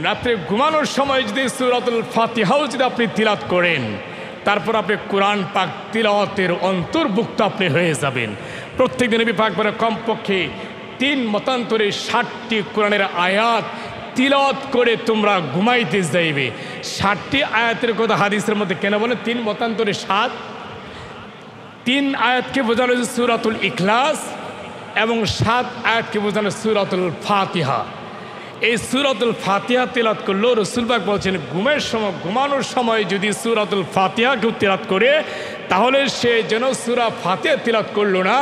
রাত্রে ঘুমানোর সময় যদি সূরাতুল ফাতিহাও যদি আপনি তিলাওয়াত করেন, তারপর আপনি কোরআন পাক তিলাওয়াতের অন্তর্ভুক্ত আপনি হয়ে যাবেন। প্রত্যেক দিন নবী পাক বলে কমপক্ষে 3 মতান্তরে 60টি কোরআনের আয়াত তিলাওয়াত করে তোমরা ঘুমাইতে যাইবে। 60টি আয়াতের কথা হাদিসের মধ্যে কেন বলে? 3 মতান্তরে 7। 3 আয়াতকে বোঝানো হয়েছে সূরাতুল ইখলাস এবং 7 আয়াতকে বোঝানো সূরাতুল ফাতিহা। এই সূরাতুল ফাতিহা তিলাওয়াত করলো রাসূল পাক বলছেন ঘুমানোর সময় যদি সূরাতুল ফাতিহা কেউ তিলাওয়াত করে তাহলে সে যেন সূরা ফাতিহা তিলাওয়াত করলো না,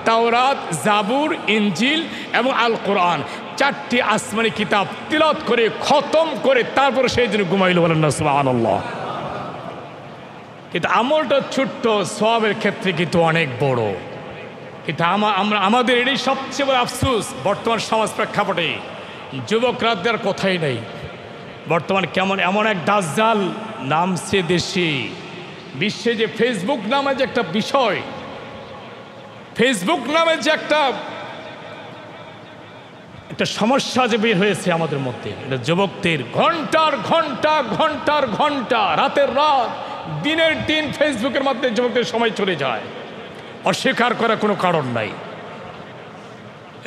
তাওরাত, জাবুর, ইনজিল এবং আল কোরআন 4টি আসমানি কিতাব তিলাওয়াত করে খতম করে তারপর সেই জন্য ঘুমাইল। বলেন না সুবহানাল্লাহ। কিন্তু আমলটা ছোট্ট, সওয়াবের ক্ষেত্রে কিন্তু অনেক বড়। কিন্তু আমাদের এটাই সবচেয়ে বড় আফসোস বর্তমান সমাজ প্রেক্ষাপটে। যুবকরা দেওয়ার কথাই নেই। বর্তমান এমন এক দাজ্জাল নামছে দেশে, বিশ্বে যে ফেসবুক নামে যে একটা বিষয়, ফেসবুক নামে যে একটা সমস্যা যে বের হয়েছে আমাদের মধ্যে, এটা যুবকদের ঘন্টার ঘন্টা রাতের রাত দিনের দিন ফেসবুকের মাধ্যমে যুবকদের সময় চলে যায়। অস্বীকার করার কোনো কারণ নাই।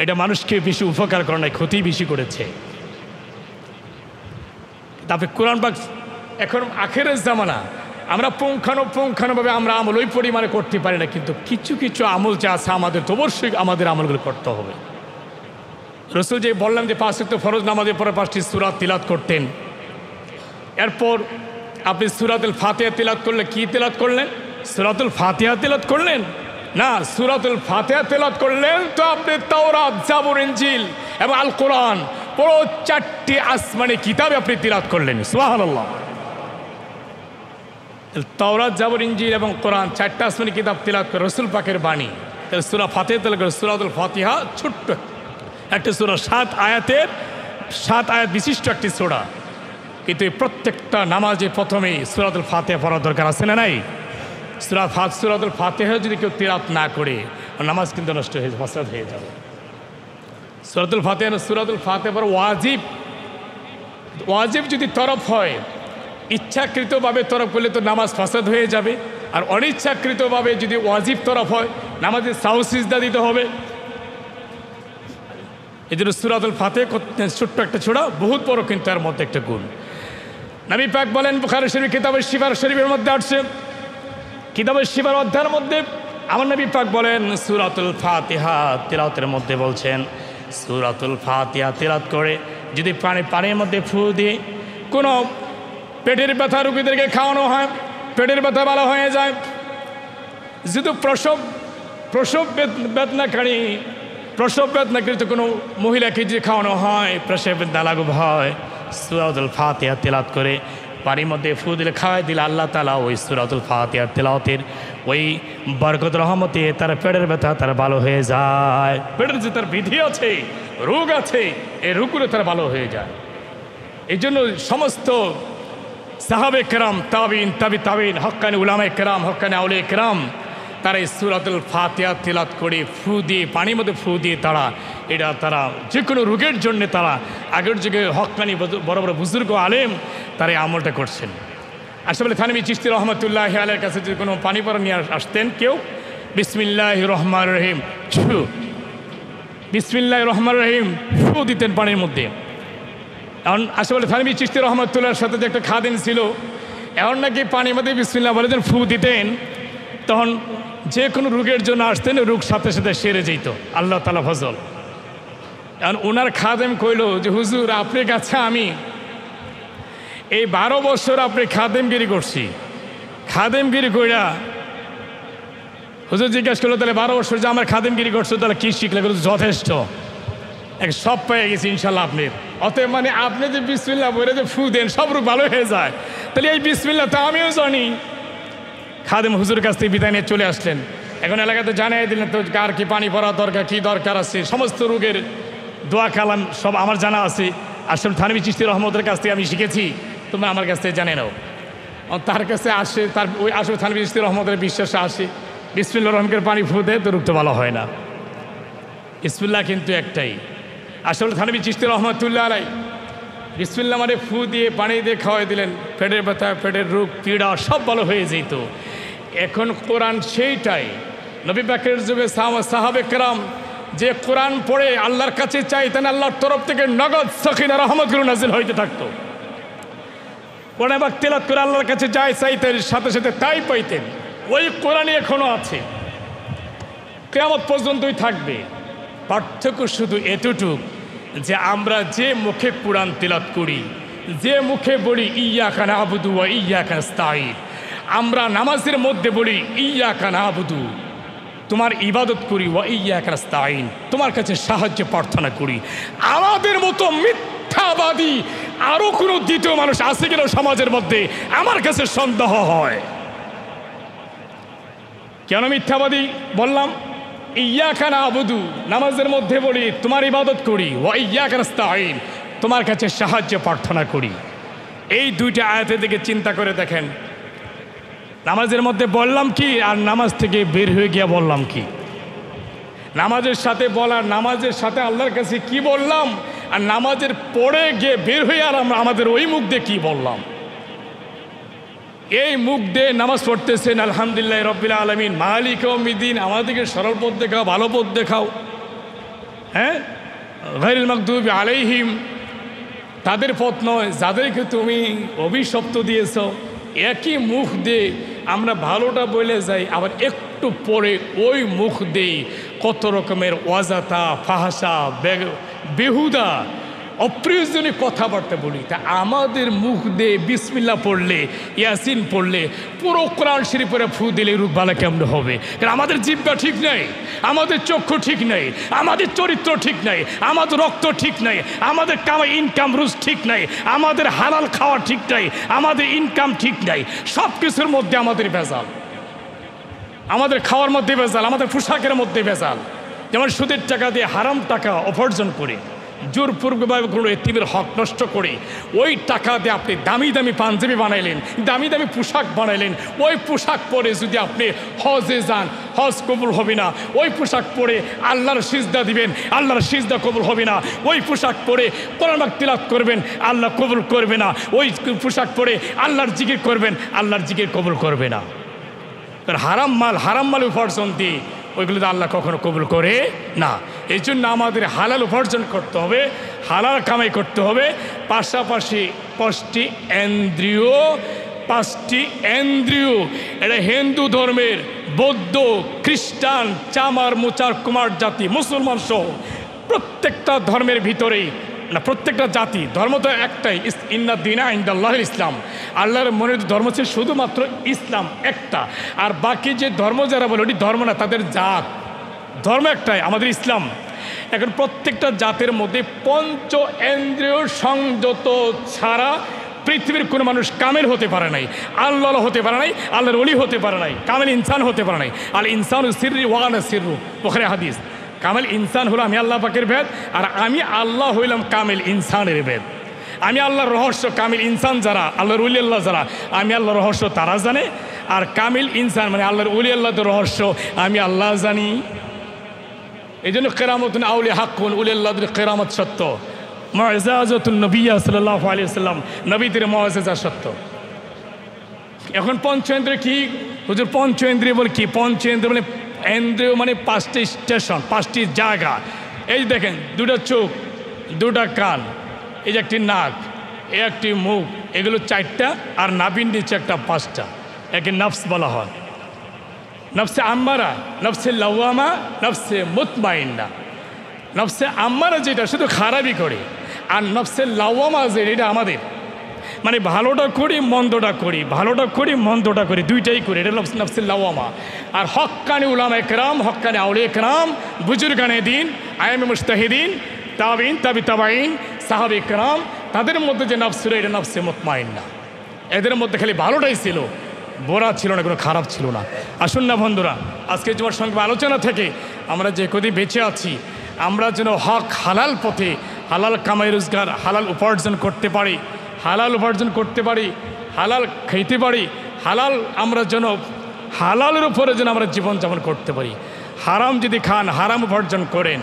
এটা মানুষকে বেশি উপকার করে নাই, ক্ষতি বেশি করেছে। তারপরে কোরআন পাক এখন আখেরের জামানা, আমরা পুঙ্খানুপুঙ্খানুভাবে আমরা আমল ওই পরিমাণে করতে পারি না, কিন্তু কিছু কিছু আমল যা আছে আমাদের তো অবশ্যই আমাদের আমলগুলো করতে হবে। রাসূল যে বললাম যে 5 ওয়াক্ত ফরজ নামাজের পরে 5টি সূরা তিলাওয়াত করতেন। এরপর আপনি সূরাতুল ফাতিহা তিলাওয়াত করলে কি তিলাওয়াত করলেন? সূরাতুল ফাতিহা তিলাওয়াত করলেন না, সূরাতুল ফাতিহা তিলাওয়াত করলেন তো আপনি তাওরাত, জাবুর, ইনজিল এবং আল কোরআন পুরো 4টি আসমানি কিতাবে আপনি তিলাওয়াত করলেন। সুবহানাল্লাহ। তাওরাত, জাবুর, ইনজিল এবং কোরআন 4টা আসমানি কিতাব তিলাওয়াত করে রাসূল পাকের বাণী। তাহলে সূরা ফাতিহা তিলাওয়াত করে। সূরাতুল ফাতিহা ছোট্ট একটা সূরা, 7 আয়াত বিশিষ্ট একটি সূরা, কিন্তু এই প্রত্যেকটা নামাজে প্রথমেই সূরাতুল ফাতিহা পড়ার দরকার আছে না নাই? সূরাতুল ফাতিহা যদি কেউ তিলাওয়াত না করে নামাজ কিন্তু নষ্ট হয়ে যাবে, ফাসাদ হয়ে যাবে। সূরাতুল ফাতিহা পড়া ওয়াজিব যদি তরফ হয়, ইচ্ছাকৃতভাবে তরফ করলে তো নামাজ ফাসাদ হয়ে যাবে। আর অনিচ্ছাকৃতভাবে যদি ওয়াজিব তরফ হয়, নামাজে সাহু সিজদা দিতে হবে। এই জন্য সূরাতুল ফাতিহা ছোট্ট একটা ছোড়া, বহুত বড় কিন্তু এর মধ্যে একটা গুণ। নবী পাক বলেন, বুখারী শরীফ কিতাবুশ শিফার শরীফের মধ্যে আসছে, কিতাবুশ শিফার অধ্যায়ের মধ্যে আমার নবী পাক বলেন সূরাতুল ফাতিহা তিলাওয়াতের মধ্যে বলছেন, সূরাতুল ফাতিহা তিলাওয়াত করে যদি পানির মধ্যে ফু দিয়ে কোনো পেটের ব্যথা রোগীদেরকে খাওয়ানো হয়, পেটের ব্যথা ভালো হয়ে যায়। যদি প্রসব বেদনাকৃত কোনো মহিলাকে যদি খাওয়ানো হয়, প্রসব বেদনা লাঘব হয়, সূরাতুল ফাতিহা তিলাওয়াত করে পানির মধ্যে ফু দিলে খাওয়াই দিলে আল্লাহ তাআলা ওই সূরাতুল ফাতিহা তিলাওয়াতের ওই বরকত রহমতে তার পেটের ব্যথা তার ভালো হয়ে যায়। পেটের যে তার বিধি আছে, রোগ আছে, এই রোগগুলো তার ভালো হয়ে যায়। এই জন্য সমস্ত সাহাবে কেরাম, তাবিন, তাবিন, হক্কানি উলামায়ে কেরাম, হক্কানি আউলিয়ায়ে কেরাম, তারা এই সূরাতুল ফাতিহা তিলাওয়াত করে ফু দিয়ে পানির মধ্যে ফু দিয়ে তারা যে কোনো রোগের জন্য তারা আগের যুগে হক্কানি বড় বড় বুজুর্গ আলেম তারা এই আমলটা করছেন। আসলে থানভী চিশতি রহমতুল্লাহ আলাইহির কাছে যদি কোনো পানি পড়া নিয়ে আসতেন কেউ, বিসমিল্লাহির রহমানির রহিম, বিসমিল্লাহির রহমানির রহিম ফু দিতেন পানির মধ্যে। এখন আসলে থানভী চিশতি রহমতুল্লাহর সাথে যে একটা খাদেম ছিল, এখন নাকি পানির মধ্যে বিসমিল্লাহ বলে যখন ফু দিতেন তখন যে কোনো রোগের জন্য আসতেন, রোগ সাথে সাথে সেরে যেত, আল্লাহ তাআলা ফজল। এখন ওনার খাদেম কইল যে হুজুর আপনার কাছে আমি এই 12 বছর আপনি খাদেমগিরি করছি, খাদেমগিরি কইরা হুজুর জিজ্ঞেস করলো, তাহলে 12 বছর যে আমার খাদেমগিরি করছো তাহলে কী শিখলে? যথেষ্ট, এক সব পেয়ে গেছি ইনশাল্লাহ আপনি। অতএব মানে আপনি যে বিসমিল্লাহ বলে যে ফু দেন সব রূপ ভালো হয়ে যায়, তাহলে এই বিসমিল্লাহ তো আমিও জানি। খাদেম হুজুর কাছ থেকে বিদায় নিয়ে চলে আসলেন। এখন এলাকাতে জানিয়ে দিলেন তো কার কি পানি পড়া দরকার, কী দরকার আছে, সমস্ত রোগের দোয়া কালাম সব আমার জানা আছে। আসলে থানভী চিশতি রহমতের কাছ থেকে আমি শিখেছি, তোমরা আমার কাছ থেকে জানে নাও। তার কাছে আসে, তার ওই আসলে থানভী চিশতি রহমতের বিশ্বাসে আসে, বিসমিল্লাহ রহমানের পানি ফু দেয় তো রোগ তো ভালো হয় না। বিসমিল্লাহ কিন্তু একটাই। আসলে থানভী চিশতি রহমতুল্লাহ আলাই বিসমিল্লাহ মানে ফু দিয়ে পানি দিয়ে খাওয়াই দিলেন, পেটের ব্যথা, পেটের রোগ, পীড়া সব ভালো হয়ে যেত। এখন কোরআন সেইটাই। নবী পাকের যুগে সাহাবে কেরাম যে কোরআন পড়ে আল্লাহর কাছে চাইতেন, আল্লাহর তরফ থেকে নগদ সখিনা রহমতগুলো নাজিল হইতে থাকতো। কোরআন পাক তেলাওয়াত করে আল্লাহর কাছে যাই চাইতেন, সাথে সাথে তাই পাইতেন। ওই কোরআনই এখনো আছে, কিয়ামত পর্যন্তই থাকবে। পার্থক্য শুধু এতটুক যে আমরা যে মুখে কোরআন তেলাওয়াত করি, যে মুখে বলি ইয়্যাকা না'বুদু ওয়া ইয়্যাকা নাস্তাঈন, আমরা নামাজের মধ্যে বলি ইয়্যাকা না'বুদু, তোমার ইবাদত করি, ওয়া ইয়্যাকা নাস্তাঈন, তোমার কাছে সাহায্য প্রার্থনা করি। আমাদের মতো মিথ্যাবাদী আরও কোনো দ্বিতীয় মানুষ আছে কিনা সমাজের মধ্যে আমার কাছে সন্দেহ হয়। কেন মিথ্যাবাদী বললাম? ইয়্যাকা না'বুদু নামাজের মধ্যে বলি তোমার ইবাদত করি, ওয়া ইয়্যাকা নাস্তাঈন, তোমার কাছে সাহায্য প্রার্থনা করি। এই দুইটা আয়াতের দিকে চিন্তা করে দেখেন, নামাজের মধ্যে বললাম কি আর নামাজ থেকে বের হয়ে গিয়া বললাম কি? নামাজের সাথে বলা, নামাজের সাথে আল্লাহর কাছে কি বললাম, আর নামাজের পরে গিয়ে বের হয়ে আর আমরা আমাদের ওই মুখ দিয়ে কী বললাম। এই মুখ দিয়ে নামাজ পড়তেছেন আলহামদুলিল্লাহ রব্বিল আলামিন মালিক ইয়াউমিদ্দিন, আমাদেরকে সরল পথ দেখাও, ভালো পথ দেখাও। হ্যাঁ, গায়রিল মাগদুবি আলাইহিম, তাদের পথ নয় যাদেরকে তুমি অভিশপ্ত দিয়েছ। একই মুখ দিয়ে আমরা ভালোটা বলে যাই, আবার একটু পরে ওই মুখ দিয়ে কত রকমের ওয়াজাতা, ফাহাসা, বেহুদা, অপ্রয়োজনীয় কথাবার্তা বলি। তা আমাদের মুখ দিয়ে বিসমিল্লাহ পড়লে, ইয়াসিন পড়লে, পুরো কোরআন শরীফের ফু দিলে রূপ ভালো কেমন হবে? কারণ আমাদের জিহ্বা ঠিক নাই, আমাদের চক্ষু ঠিক নাই, আমাদের চরিত্র ঠিক নাই, আমাদের রক্ত ঠিক নাই, আমাদের ইনকাম রুজ ঠিক নাই, আমাদের হালাল খাওয়া ঠিক নাই, আমাদের ইনকাম ঠিক নাই। সব কিছুর মধ্যে আমাদের ভেজাল, আমাদের খাওয়ার মধ্যে ভেজাল, আমাদের পোশাকের মধ্যে ভেজাল। যেমন সুদের টাকা দিয়ে হারাম টাকা উপার্জন করে জোরপূর্বকভাবে কোনো এতিমের হক নষ্ট করে ওই টাকা দিয়ে আপনি দামি দামি পাঞ্জাবি বানাইলেন, দামি দামি পোশাক বানাইলেন। ওই পোশাক পরে যদি আপনি হজে যান, হজ কবুল হবে না। ওই পোশাক পরে আল্লাহর সিজদা দিবেন, আল্লাহর সিজদা কবুল হবে না। ওই পোশাক পরে কোরআন তিলাওয়াত করবেন, আল্লাহ কবুল করবে না। ওই পোশাক পরে আল্লাহর জিকির করবেন, আল্লাহর জিকির কবুল করবে না। কারণ হারাম মাল উপার্জন দিয়ে ওইগুলো তো আল্লাহ কখনো কবুল করে না। এই জন্য আমাদের হালাল উপার্জন করতে হবে, হালাল কামাই করতে হবে। পাশাপাশি পাঁচটি ইন্দ্রিয়, এটা হিন্দু ধর্মের, বৌদ্ধ, খ্রিস্টান, চামার, মোচার, কুমার জাতি, মুসলমান সহ প্রত্যেকটা ধর্মের ভিতরেই না, প্রত্যেকটা জাতি ধর্ম তো একটাই, ইন্না দীনা ইনদাল্লাহিল ইসলাম। আল্লাহর মনের ধর্ম হচ্ছে শুধুমাত্র ইসলাম একটা, আর বাকি যে ধর্ম যারা বলে ওটি ধর্ম না, তাদের জাত। ধর্ম একটাই, আমাদের ইসলাম। এখন প্রত্যেকটা জাতের মধ্যে পঞ্চ ইন্দ্রিয় সংযত ছাড়া পৃথিবীর কোনো মানুষ কামেল হতে পারে নাই, আল্লাহ হতে পারে নাই, আল্লাহর ওলি হতে পারে নাই, কামেল ইনসান হতে পারে নাই। আল ইনসানু সিররি ওয়া আনা সিররু, বুখারী হাদিস। কামেল ইনসান হলো আমি আল্লাহ পাকের ভেদ, আর আমি আল্লাহ হইলাম কামেল ইনসানের ভেদ। আমি আল্লাহর রহস্য, কামিল ইনসান যারা, আল্লাহর উলি আল্লাহ যারা, আমি আল্লাহর রহস্য তারা জানে। আর কামিল ইনসান মানে আল্লাহর উলি আল্লাহর রহস্য আমি আল্লাহ জানি। এই জন্য কেরামতুন আউলিয়া হাক্কুন, উলি আল্লাহদের কেরামত সত্য, মুআজিজাতুন নবিয়্যা সাল্লাল্লাহু আলাইহি ওয়াসাল্লাম, নবীদের মুআজিজা সত্য। এখন পঞ্চেন্দ্রিয় কি হুজুর? পঞ্চেন্দ্রিয় বলে কি? পঞ্চেন্দ্রিয় মানে ইন্দ্রিয় মানে পাঁচটি স্টেশন, পাঁচটি জায়গা। এই দেখেন, দুটা চোখ, দুটা কান, এই যে একটি নাক, এই একটি মুখ, এগুলো চারটা, আর নাভির নিচে একটা পাঁচটা। একে নফস বলা হয়। নফসে আম্মারা, নফসে লাওয়ামা, নফসে মুতমাইন্না। নফসে আম্মারা যেটা শুধু খারাপই করে, আর নফসে লাওয়ামা যে এটা আমাদের। মানে ভালোটা করি মন্দটা করি, ভালোটা করি মন্দটা করি, দুইটাই করি। এটা নফসুল লাওয়ামা। আর হক্কানি উলামা একরাম, হক্কানি আউলিয়া একরাম, বুজুর্গানে দিন, আইমে মুজতাহিদিন, তাবিন, তাবি তাবাইন, সাহাবে একরাম, তাদের মধ্যে যে নফস ছিল এটা নফসে মুতমাইন্না। এদের মধ্যে খালি ভালোটাই ছিল, বোরা ছিল না, কোনো খারাপ ছিল না। আসুন না বন্ধুরা, আজকে তোমার সঙ্গে আলোচনা থেকে আমরা যে কদিন বেঁচে আছি, আমরা যেন হক হালাল পথে হালাল কামাই রোজগার, হালাল উপার্জন করতে পারি, হালাল উপার্জন করতে পারি, হালাল খাইতে পারি, হালাল আমরা যেন হালালের উপরে যেন আমরা জীবনযাপন করতে পারি। হারাম যদি খান, হারাম উপার্জন করেন,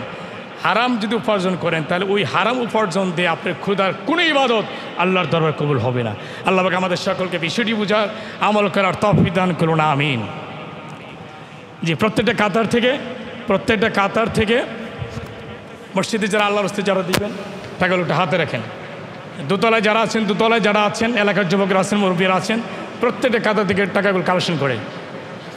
হারাম যদি উপার্জন করেন, তাহলে ওই হারাম উপার্জন দিয়ে আপনার ক্ষুধার কোনো ইবাদত আল্লাহর দরবারে কবুল হবে না। আল্লাহ পাক আমাদের সকলকে বিষয়টি বুঝার, আমল করার তৌফিক দান করুন, আমিন। জি, প্রত্যেকটা কাতার থেকে মসজিদে যারা আল্লাহর রাস্তায় যারা দিবেন টাকাগুলো একটু হাতে রাখেন। দোতলায় যারা আছেন, এলাকার যুবকরা আছেন, মুরব্বীরা আছেন, প্রত্যেকটা কাতার থেকে টাকাগুলো কালেকশন করে